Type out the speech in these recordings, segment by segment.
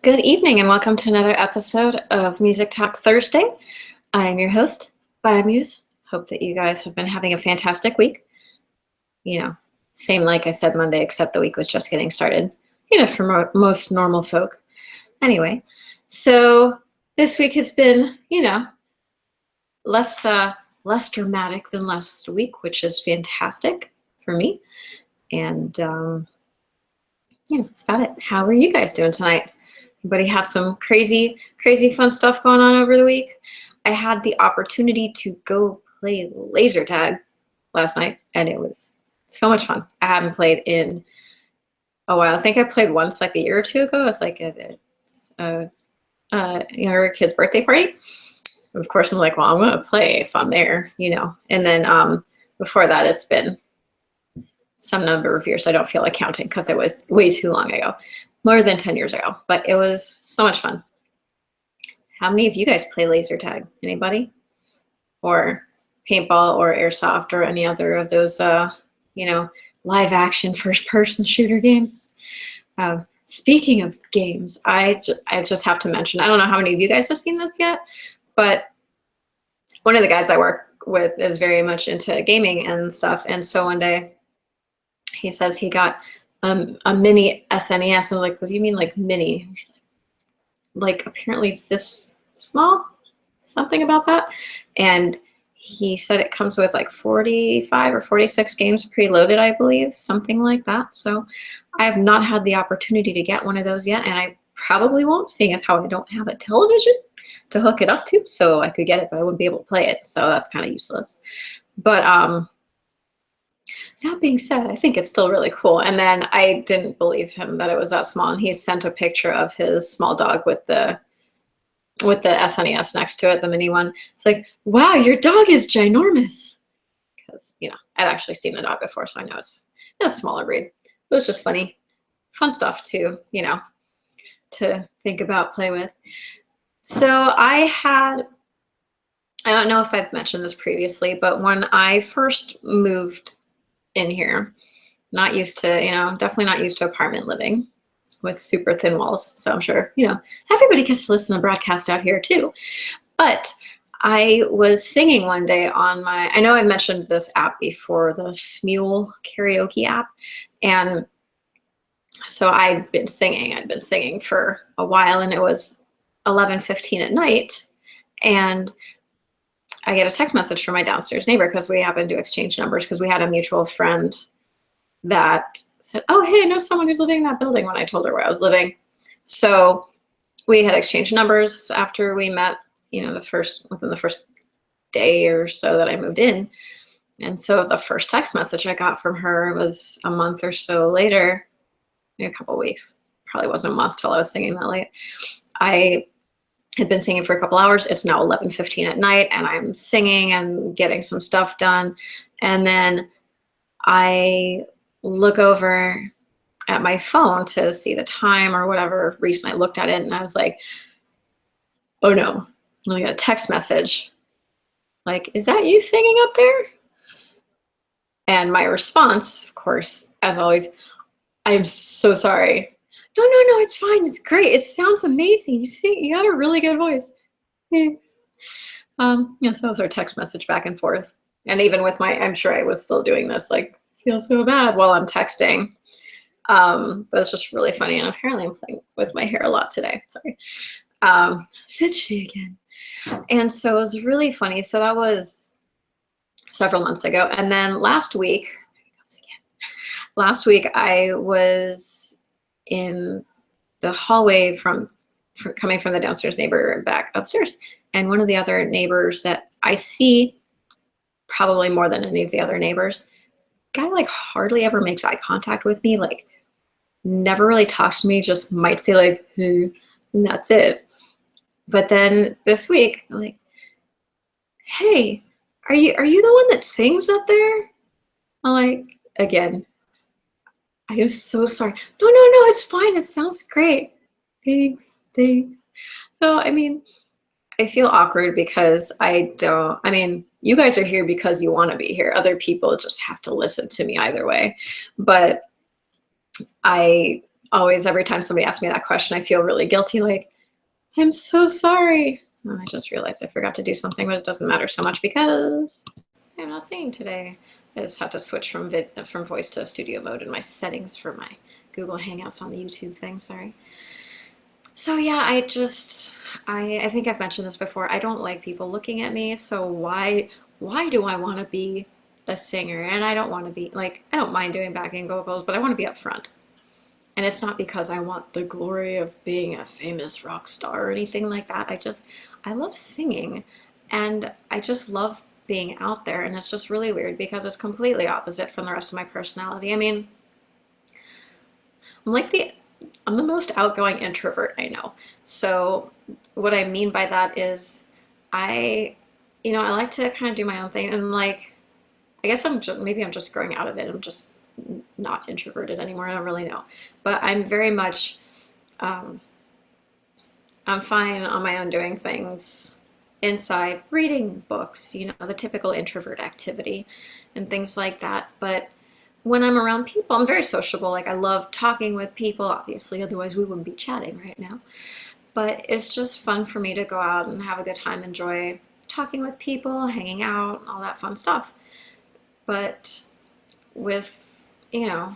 Good evening and welcome to another episode of Music Talk Thursday. I'm your host, BioMuse. Hope that you guys have been having a fantastic week. Same like I said Monday, except the week was just getting started, for most normal folk. Anyway, so this week has been, less dramatic than last week, which is fantastic for me. And, that's about it. How are you guys doing tonight? Anybody have some crazy fun stuff going on over the week? I had the opportunity to go play laser tag last night, and it was so much fun. I haven't played in a while. I think I played once like a year or two ago. It was like a younger kid's birthday party. Of course, I'm like, well, I'm going to play if I'm there, And then before that, it's been some number of years. I don't feel like counting because it was way too long ago. More than 10 years ago, but it was so much fun. How many of you guys play laser tag? Anybody? Or paintball or airsoft or any other of those, live action first person shooter games? Speaking of games, I just have to mention, I don't know how many of you guys have seen this yet, but one of the guys I work with is very much into gaming and stuff. And so one day he says he got a mini SNES. I'm like, what do you mean like mini? Like apparently it's this small, something about that. And he said it comes with like 45 or 46 games preloaded, I believe, something like that. So I have not had the opportunity to get one of those yet, and I probably won't, seeing as how I don't have a television to hook it up to. So I could get it, but I wouldn't be able to play it. So that's kind of useless. But that being said, I think it's still really cool. And then I didn't believe him that it was that small. And he sent a picture of his small dog with the SNES next to it, the mini one. It's like, wow, your dog is ginormous. Because, I'd actually seen the dog before, so I know it's a smaller breed. It was just funny. Fun stuff to, to think about, play with. So I don't know if I've mentioned this previously, but when I first moved in here, definitely not used to apartment living with super thin walls. So I'm sure, everybody gets to listen to broadcast out here too. But I was singing one day on I know I mentioned this app before, the Smule karaoke app. And so I'd been singing for a while, and it was 11:15 at night. And I get a text message from my downstairs neighbor because we happened to exchange numbers because we had a mutual friend that said, oh, hey, I know someone who's living in that building, when I told her where I was living. So we had exchanged numbers after we met, within the first day or so that I moved in. And so the first text message I got from her was a month or so later, maybe a couple of weeks. Probably wasn't a month till I was singing that late. I had been singing for a couple hours. It's now 11:15 at night, and I'm singing and getting some stuff done. And then I look over at my phone to see the time or whatever reason I looked at it, and I was like, oh no, I got a text message. Like, is that you singing up there? And my response, of course, as always, I'm so sorry. No, it's fine. It's great. It sounds amazing. You have a really good voice. Thanks. So that was our text message back and forth. And even with I'm sure I was still doing this, like, feel so bad while I'm texting. But it's just really funny. And apparently I'm playing with my hair a lot today. Sorry. Fidgety again. And so it was really funny. So that was several months ago. And then last week I was in the hallway coming from the downstairs neighbor and back upstairs. And one of the other neighbors that I see probably more than any of the other neighbors, guy like hardly ever makes eye contact with me, like never really talks to me, just might say like, hey, and that's it. But then this week, I'm like, hey, are you the one that sings up there? I'm like, again, I am so sorry. No, it's fine. It sounds great. Thanks. So, I feel awkward because you guys are here because you want to be here. Other people just have to listen to me either way. But I always, every time somebody asks me that question, I feel really guilty, like, I'm so sorry. And I just realized I forgot to do something, but it doesn't matter so much because I'm not singing today. I just had to switch from voice to studio mode in my settings for my Google Hangouts on the YouTube thing, sorry. So yeah, I think I've mentioned this before. I don't like people looking at me, so why do I want to be a singer? And I don't want to be like, I don't mind doing backing vocals, but I want to be up front. And it's not because I want the glory of being a famous rock star or anything like that. I love singing and I just love being out there. And it's just really weird because it's completely opposite from the rest of my personality. I mean, I'm like I'm the most outgoing introvert I know. So what I mean by that is I, I like to kind of do my own thing and like, I guess maybe I'm just growing out of it. I'm just not introverted anymore. I don't really know, but I'm very much, um, I'm fine on my own doing things inside, reading books, the typical introvert activity and things like that. But when I'm around people, I'm very sociable. Like I love talking with people, obviously, otherwise we wouldn't be chatting right now. But it's just fun for me to go out and have a good time, enjoy talking with people, hanging out, all that fun stuff. But with, you know,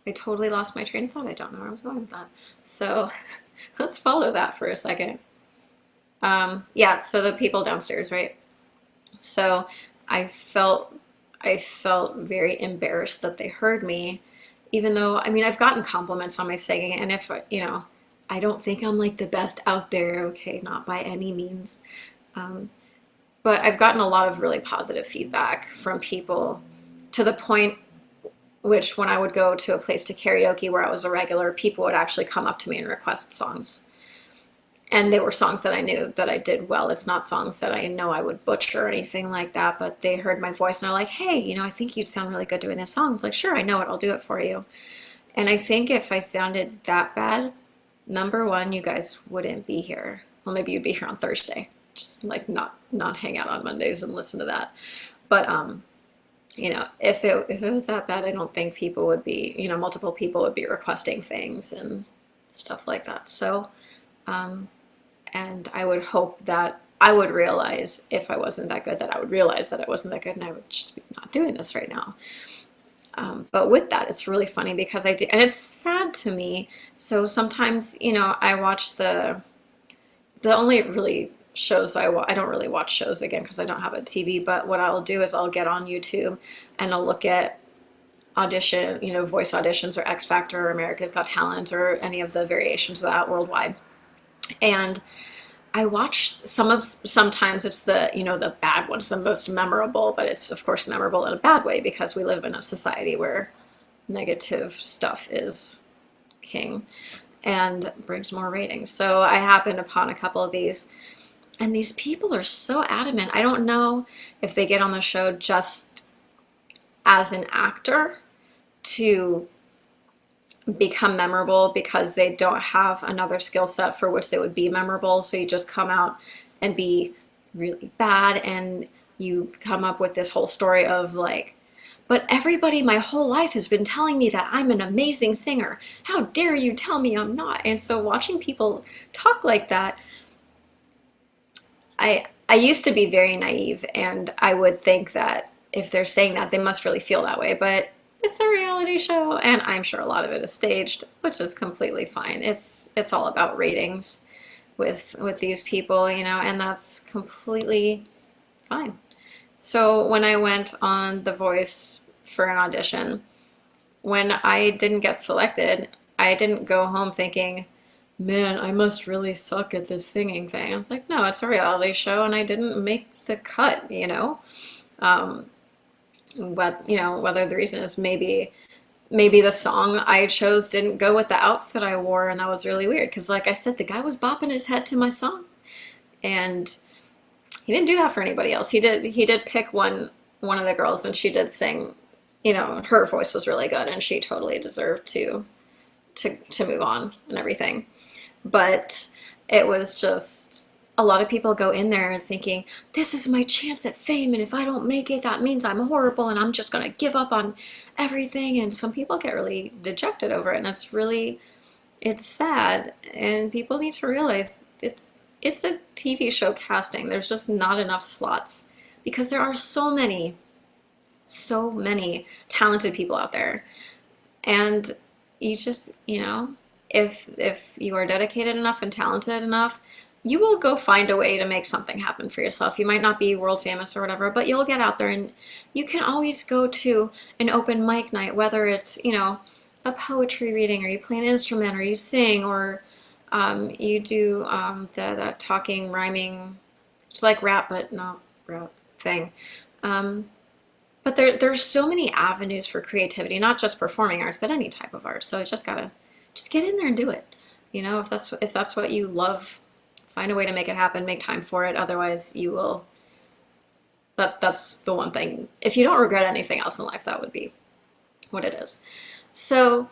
I totally lost my train of thought. I don't know where I was going with that. So let's follow that for a second. Yeah, so the people downstairs, right? So I felt I felt very embarrassed that they heard me, even though I mean I've gotten compliments on my singing, and if I don't think I'm like the best out there, okay, not by any means. Um, but I've gotten a lot of really positive feedback from people to the point which when I would go to a place to karaoke where I was a regular, people would actually come up to me and request songs. And they were songs that I knew that I did well. It's not songs that I know I would butcher or anything like that, but they heard my voice and they're like, hey, I think you'd sound really good doing this song. I was like, sure, I know it. I'll do it for you. And I think if I sounded that bad, number one, you guys wouldn't be here. Well, maybe you'd be here on Thursday. Just like not hang out on Mondays and listen to that. But if it was that bad, I don't think people would be, multiple people would be requesting things and stuff like that. So, and I would hope that I would realize if I wasn't that good, that I would realize that I wasn't that good and I would just be not doing this right now. But with that, it's really funny because I do, and it's sad to me. So sometimes, I watch the only really shows I don't really watch shows again because I don't have a TV, but what I'll do is I'll get on YouTube and I'll look at voice auditions or X Factor or America's Got Talent or any of the variations of that worldwide. And I watch sometimes it's the bad ones, the most memorable, but it's of course memorable in a bad way because we live in a society where negative stuff is king and brings more ratings. So I happened upon a couple of these, and these people are so adamant. I don't know if they get on the show just as an actor to become memorable because they don't have another skill set for which they would be memorable. So you just come out and be really bad and you come up with this whole story of like, but everybody my whole life has been telling me that I'm an amazing singer. How dare you tell me I'm not? And so watching people talk like that, I used to be very naive and I would think that if they're saying that, they must really feel that way. But it's a reality show and I'm sure a lot of it is staged, which is completely fine. It's all about ratings with these people, and that's completely fine. So when I went on The Voice for an audition, when I didn't get selected, I didn't go home thinking, man, I must really suck at this singing thing. I was like, no, it's a reality show and I didn't make the cut. Um, whether the reason is maybe the song I chose didn't go with the outfit I wore, and that was really weird because like I said, the guy was bopping his head to my song and he didn't do that for anybody else. He did pick one of the girls and she did sing, her voice was really good and she totally deserved to move on and everything. But it was just a lot of people go in there and thinking, this is my chance at fame, and if I don't make it, that means I'm horrible and I'm just going to give up on everything. And some people get really dejected over it, and it's sad. And people need to realize it's a TV show casting. There's just not enough slots because there are so many talented people out there. And you just, if you are dedicated enough and talented enough, you will go find a way to make something happen for yourself. You might not be world famous or whatever, but you'll get out there, and you can always go to an open mic night, whether it's, a poetry reading, or you play an instrument, or you sing, or you do the talking, rhyming, it's like rap, but not rap thing. But there's so many avenues for creativity, not just performing arts, but any type of art. So you just gotta get in there and do it. If that's what you love, find a way to make it happen, make time for it. Otherwise, you will. That's the one thing. If you don't regret anything else in life, that would be what it is. So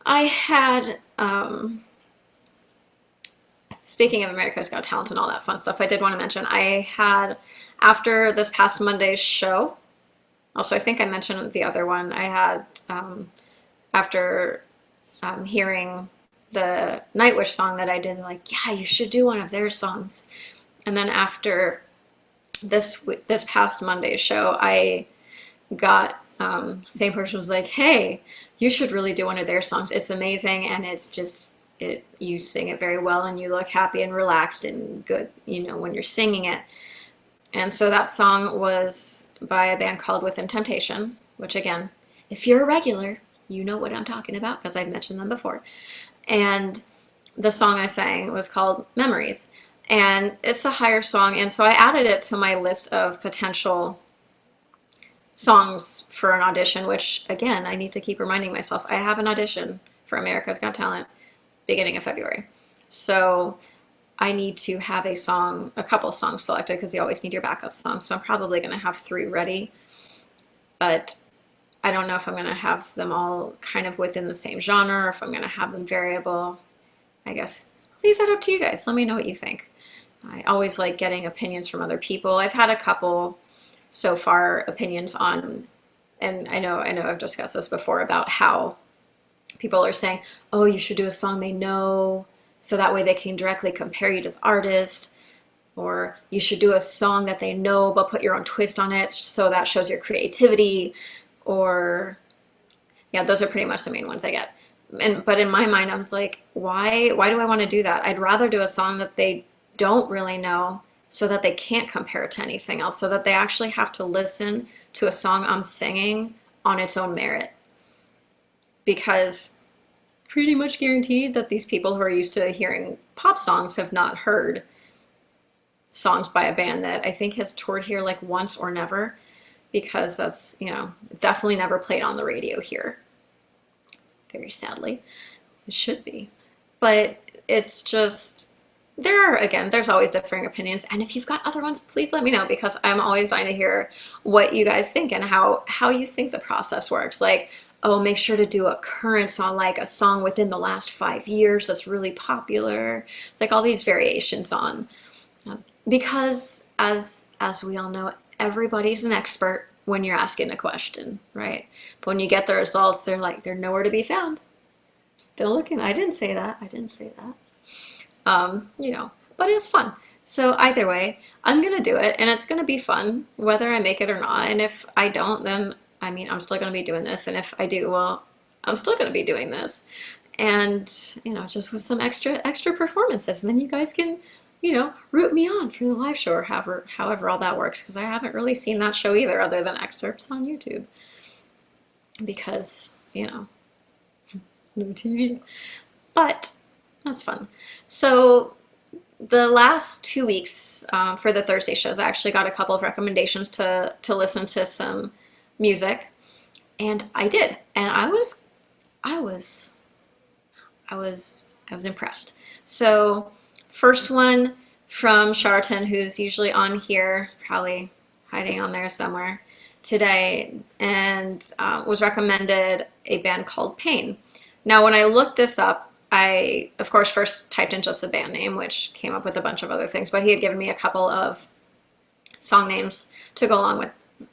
I had, speaking of America's Got Talent and all that fun stuff, I did want to mention I had, after this past Monday's show, also I think I mentioned the other one, I had, after hearing the Nightwish song that I did, like, yeah, you should do one of their songs. And then after this past Monday's show, I got, same person was like, hey, you should really do one of their songs. It's amazing, and it's just, you sing it very well, and you look happy and relaxed and good, when you're singing it. And so that song was by a band called Within Temptation, which, again, if you're a regular, you know what I'm talking about because I've mentioned them before. And the song I sang was called Memories. And it's a higher song, and so I added it to my list of potential songs for an audition, which, again, I need to keep reminding myself. I have an audition for America's Got Talent beginning of February. So I need to have a couple songs selected because you always need your backup songs. So I'm probably going to have 3 ready, but I don't know if I'm going to have them all kind of within the same genre, or if I'm going to have them variable. I guess leave that up to you guys. Let me know what you think. I always like getting opinions from other people. I've had a couple so far opinions on, and I know I've discussed this before, about how people are saying, oh, you should do a song they know, so that way they can directly compare you to the artist, or you should do a song that they know but put your own twist on it, so that shows your creativity. Or, yeah, those are pretty much the main ones I get. But in my mind, I was like, why do I want to do that? I'd rather do a song that they don't really know, so that they can't compare it to anything else, so that they actually have to listen to a song I'm singing on its own merit. Because pretty much guaranteed that these people who are used to hearing pop songs have not heard songs by a band that I think has toured here like once or never, because that's, it's definitely never played on the radio here. Very sadly. It should be. But it's just, there's always differing opinions. And if you've got other ones, please let me know, because I'm always dying to hear what you guys think and how you think the process works. Like, oh, make sure to do a current song, like a song within the last 5 years that's really popular. It's like all these variations on, because as we all know, everybody's an expert when you're asking a question, right? But when you get the results, they're nowhere to be found. Don't look at, I didn't say that. But it was fun. So either way, I'm gonna do it, and it's gonna be fun, whether I make it or not. And if I don't, then I'm still gonna be doing this. And if I do, well, I'm still gonna be doing this. And just with some extra performances, and then you guys can, root me on for the live show, or however all that works, because I haven't really seen that show either, other than excerpts on YouTube. Because, no TV. But that's fun. So the last 2 weeks for the Thursday shows, I actually got a couple of recommendations to listen to some music, and I did, and I was impressed. So first one from Charlton, who's usually on here, probably hiding on there somewhere today, and was recommended a band called Pain. Now, when I looked this up, I, of course, first typed in just the band name, which came up with a bunch of other things, but he had given me a couple of song names to go along with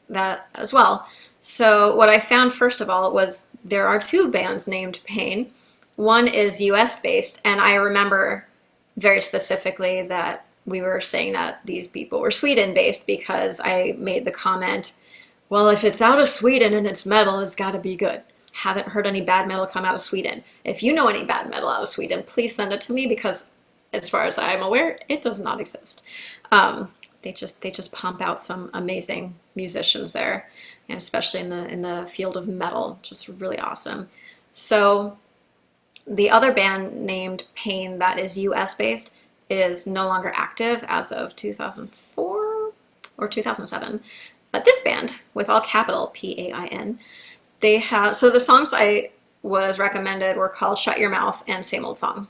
that as well. So what I found first of all was there are two bands named Pain. One is US based, and I remember very specifically that we were saying that these people were Sweden based because I made the comment, well, if it's out of Sweden and it's metal, it's got to be good. Haven't heard any bad metal come out of Sweden. If you know any bad metal out of Sweden, please send it to me because as far as I'm aware, it does not exist. They just pump out some amazing musicians there, and especially in the field of metal, just really awesome. So the other band named Pain that is US based is no longer active as of 2004 or 2007. But this band, with all capital Pain, they have, so the songs I was recommended were called Shut Your Mouth and Same Old Song.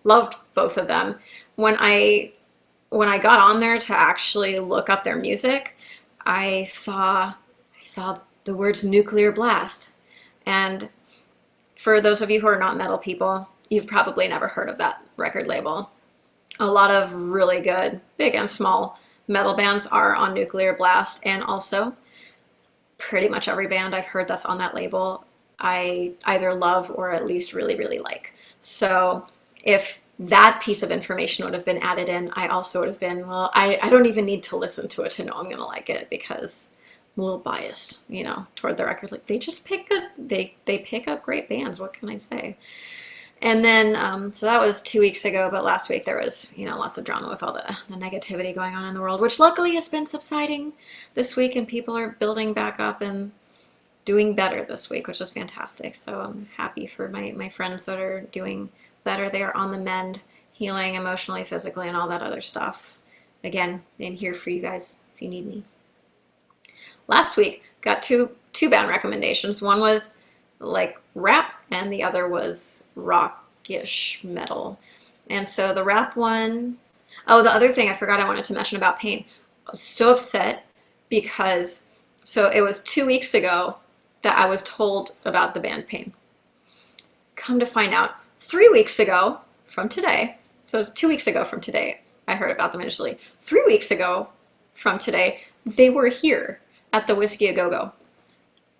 Loved both of them. When I got on there to actually look up their music, I saw the words nuclear blast. And for those of you who are not metal people, you've probably never heard of that record label. A lot of really good, big and small metal bands are on Nuclear Blast, and also pretty much every band I've heard that's on that label I either love or at least really, really like. So if that piece of information would have been added in, I also would have been, well, I don't even need to listen to it to know I'm going to like it because I'm a little biased, toward the record. Like they just pick good, they pick up great bands. What can I say? And then, so that was 2 weeks ago, but last week there was, lots of drama with all the negativity going on in the world, which luckily has been subsiding this week, and people are building back up and doing better this week, which is fantastic. So I'm happy for my friends that are doing better. They are on the mend, healing emotionally, physically, and all that other stuff. Again, I'm here for you guys if you need me. Last week, got two band recommendations. One was like rap, and the other was rockish metal. And so the rap one, oh, the other thing I forgot I wanted to mention about Pain. I was so upset because, so it was 2 weeks ago that I was told about the band Pain. Come to find out, 3 weeks ago from today, so it was 2 weeks ago from today, I heard about them initially. 3 weeks ago from today, they were here at the Whiskey A Go-Go.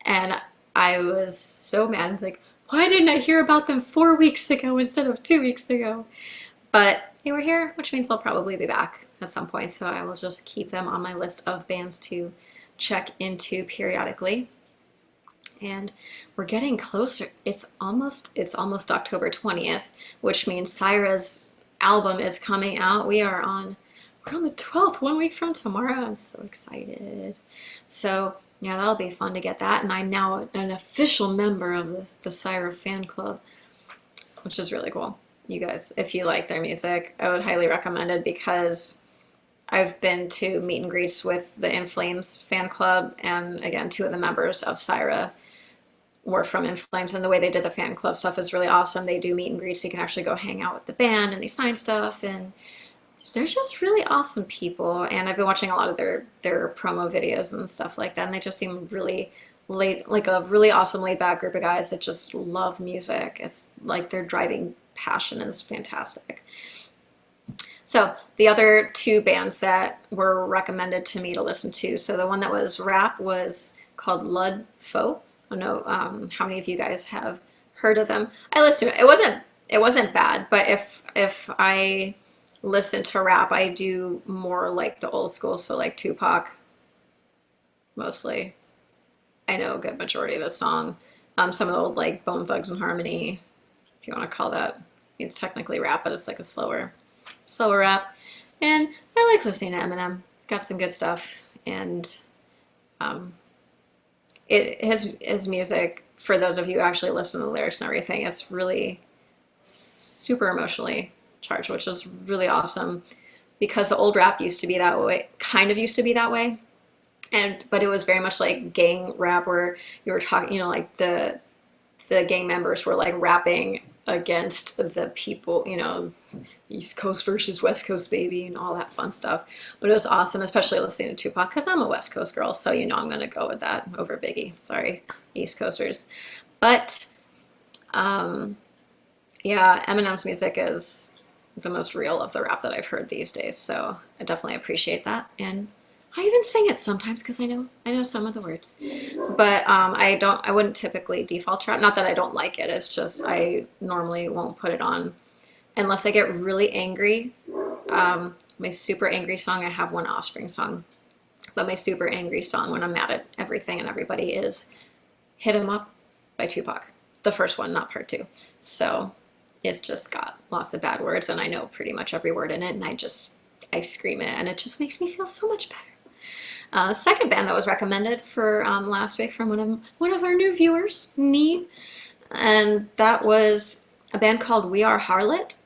And I was so mad. I was like, why didn't I hear about them 4 weeks ago instead of 2 weeks ago? But they were here, which means they'll probably be back at some point. So I will just keep them on my list of bands to check into periodically. And we're getting closer. It's almost October 20th, which means Syra's album is coming out. We're on the 12th, 1 week from tomorrow. I'm so excited. So yeah, that'll be fun to get that. And I'm now an official member of the Syra fan club, which is really cool. You guys, if you like their music, I would highly recommend it because I've been to meet and greets with the In Flames fan club, and again, two of the members of Syra were from In Flames, and the way they did the fan club stuff is really awesome. They do meet and greets, so you can actually go hang out with the band, and they sign stuff, and they're just really awesome people. And I've been watching a lot of their promo videos and stuff like that, and they just seem really like a really awesome laid back group of guys that just love music. It's like their driving passion is fantastic. So the other two bands that were recommended to me to listen to, so the one that was rap was called Lud Foe. I don't know how many of you guys have heard of them. I listened to it. It wasn't bad, but if I listen to rap, I do more like the old school, so like Tupac mostly. I know a good majority of the song. Some of the old like Bone Thugs and Harmony, if you want to call that. It's technically rap, but it's like a slower rap. And I like listening to Eminem. Got some good stuff, and his music, for those of you who actually listen to the lyrics and everything, it's really super emotionally charged, which is really awesome because the old rap used to be that way, but it was very much like gang rap where you were talking, like the gang members were like rapping against the people, East Coast versus West Coast, baby, and all that fun stuff. But it was awesome, especially listening to Tupac, because I'm a West Coast girl, so I'm going to go with that over Biggie. Sorry, East Coasters. But Yeah, Eminem's music is the most real of the rap that I've heard these days, so I definitely appreciate that. And I even sing it sometimes because I know some of the words. But I wouldn't typically default to rap. Not that I don't like it. It's just I normally won't put it on unless I get really angry. My super angry song, I have one Offspring song, but my super angry song when I'm mad at everything and everybody is Hit 'Em Up by Tupac. The first one, not part two. So it's just got lots of bad words and I know pretty much every word in it and I scream it and it just makes me feel so much better. Second band that was recommended for last week from one of our new viewers, Nee, and that was a band called We Are Harlot.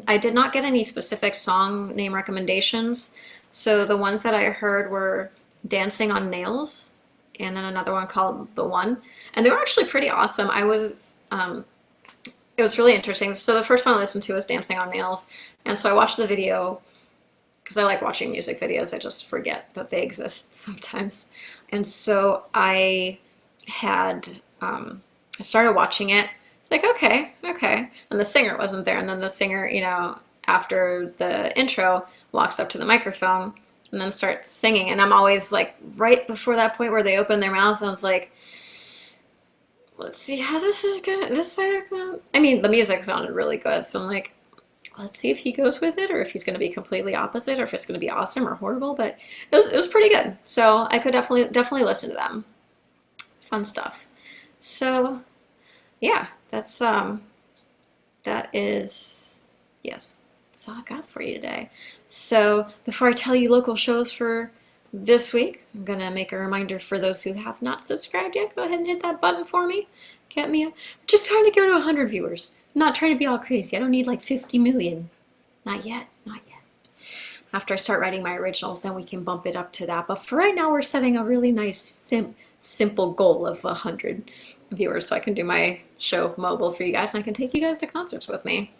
I did not get any specific song name recommendations, so the ones that I heard were Dancing on Nails, and then another one called The One, and they were actually pretty awesome. It was really interesting. So the first one I listened to was Dancing on Nails, and so I watched the video because I like watching music videos. I just forget that they exist sometimes. And so had, I started watching it. It's like, okay, okay. And the singer wasn't there. And then the singer, after the intro, walks up to the microphone and then starts singing. And I'm always like, right before that point where they open their mouth, I was like, let's see how this is gonna. I mean, the music sounded really good. So I'm like, let's see if he goes with it or if he's going to be completely opposite or if it's going to be awesome or horrible, but it was pretty good. So I could definitely listen to them. Fun stuff. So yeah, that is, yes, that's all I got for you today. So before I tell you local shows for this week, I'm gonna make a reminder for those who have not subscribed yet. Go ahead and hit that button for me. Get me just trying to go to 100 viewers. I'm not trying to be all crazy. I don't need like 50 million. Not yet, not yet. After I start writing my originals, then we can bump it up to that. But for right now, we're setting a really nice, simple goal of 100 viewers so I can do my show mobile for you guys and I can take you guys to concerts with me.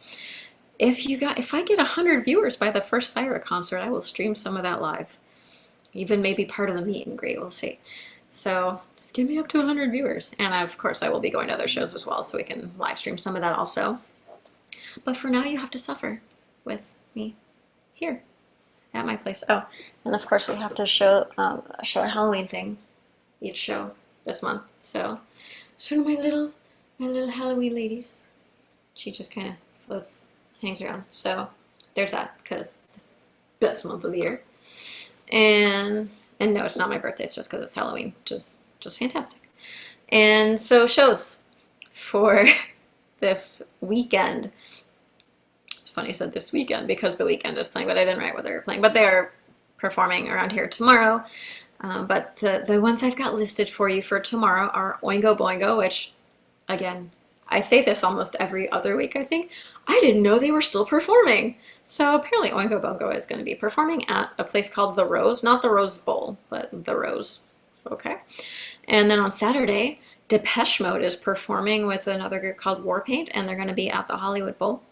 If I get 100 viewers by the first Syra concert, I will stream some of that live. Even maybe part of the meet and greet, we'll see. So just give me up to 100 viewers. And of course, I will be going to other shows as well, so we can live stream some of that also. But for now, you have to suffer with me here at my place. Oh, and of course, we have to show a Halloween thing each show this month. So my little Halloween ladies. She just kind of floats, hangs around. So there's that, because it's the best month of the year. And no, it's not my birthday. It's just because it's Halloween. Just fantastic. And so shows for this weekend. It's funny I said this weekend because the weekend is playing, but I didn't write what they were playing. But they are performing around here tomorrow. But the ones I've got listed for you for tomorrow are Oingo Boingo, which, again, I say this almost every other week, I think. I didn't know they were still performing. So apparently Oingo Boingo is going to be performing at a place called The Rose. Not the Rose Bowl, but The Rose. Okay. And then on Saturday, Depeche Mode is performing with another group called Warpaint, and they're going to be at the Hollywood Bowl.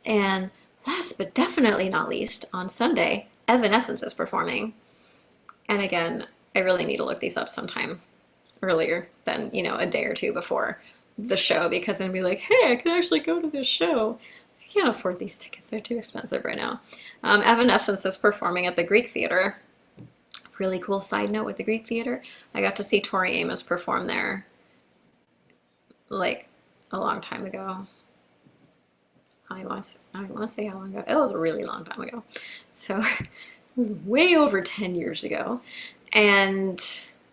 And last but definitely not least, on Sunday, Evanescence is performing. And again, I really need to look these up sometime earlier than, a day or two before the show, because then be like, hey, I can actually go to this show. I can't afford these tickets. They're too expensive right now. Evanescence is performing at the Greek Theater. Really cool side note with the Greek Theater. I got to see Tori Amos perform there like a long time ago. I want to say how long ago. It was a really long time ago. So way over 10 years ago. And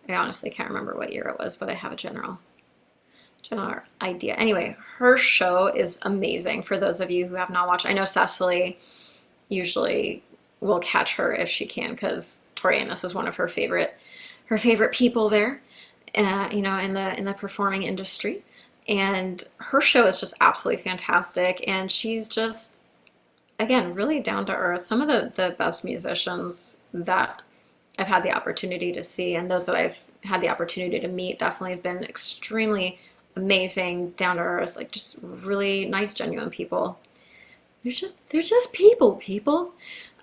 I honestly can't remember what year it was, but I have a general idea. Anyway, her show is amazing for those of you who have not watched. I know Cecily usually will catch her if she can, because Tori Amos is one of her favorite people there, in the performing industry. And her show is just absolutely fantastic. And she's just, again, really down to earth. Some of the best musicians that I've had the opportunity to see, and those that I've had the opportunity to meet, definitely have been extremely amazing, down to earth, like just really nice, genuine people. They're just people.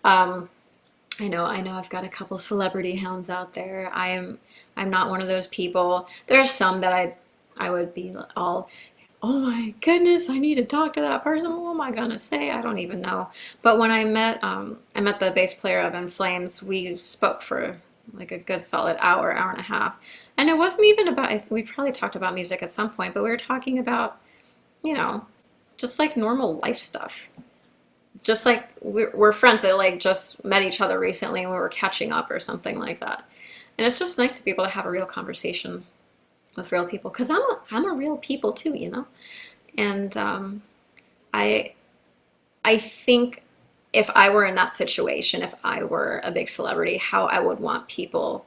I know I've got a couple celebrity hounds out there. I'm not one of those people. There are some that I would be all, oh my goodness, I need to talk to that person. What am I gonna say? I don't even know. But when I met the bass player of In Flames. We spoke for like a good solid hour, hour and a half. And it wasn't even about, we probably talked about music at some point, but we were talking about, you know, just like normal life stuff. Just like we're friends that like just met each other recently and we were catching up or something like that. And it's just nice to be able to have a real conversation with real people because I'm a real people too, you know. And I I think if I were in that situation, if I were a big celebrity, how I would want people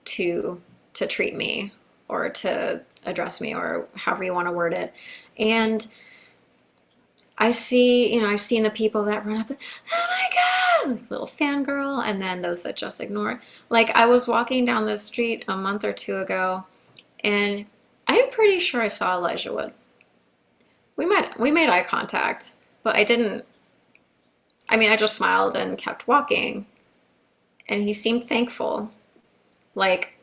to treat me or to address me or however you want to word it. And I see, I've seen the people that run up and, oh my God, like little fangirl, and then those that just ignore. Like I was walking down the street a month or two ago, and I'm pretty sure I saw Elijah Wood. We made eye contact, but I didn't. I mean, I just smiled and kept walking, and he seemed thankful. Like,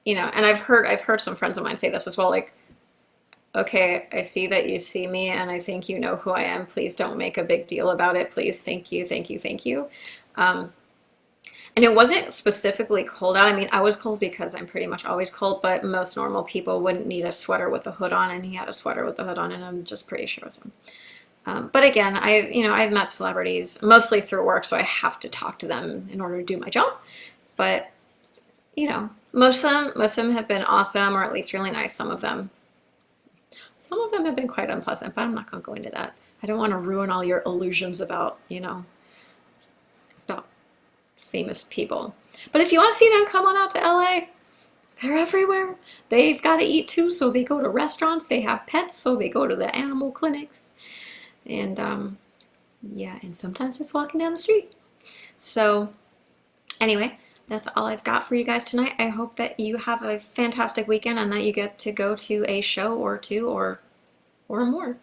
and I've heard some friends of mine say this as well. Like, okay, I see that you see me and I think you know who I am. Please don't make a big deal about it. Please, thank you, thank you, thank you. Um, and it wasn't specifically cold out. I mean, I was cold because I'm pretty much always cold, but most normal people wouldn't need a sweater with a hood on, and he had a sweater with a hood on, and I'm just pretty sure it was him. But again, I've met celebrities mostly through work, so I have to talk to them in order to do my job. But most of them have been awesome, or at least really nice. Some of them have been quite unpleasant, but I'm not going to go into that. I don't want to ruin all your illusions about famous people. But if you want to see them, come on out to LA. They're everywhere. They've got to eat too, so they go to restaurants. They have pets, so they go to the animal clinics. And yeah, and sometimes just walking down the street. So anyway, that's all I've got for you guys tonight. I hope that you have a fantastic weekend and that you get to go to a show or two or more.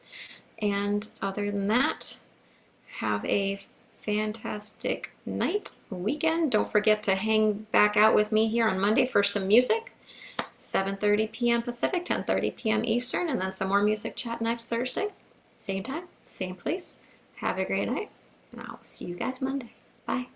And other than that, have a fantastic night, weekend. Don't forget to hang back out with me here on Monday for some music. 7:30 p.m. Pacific, 10:30 p.m. Eastern, and then some more music chat next Thursday. Same time, same place. Have a great night, and I'll see you guys Monday. Bye.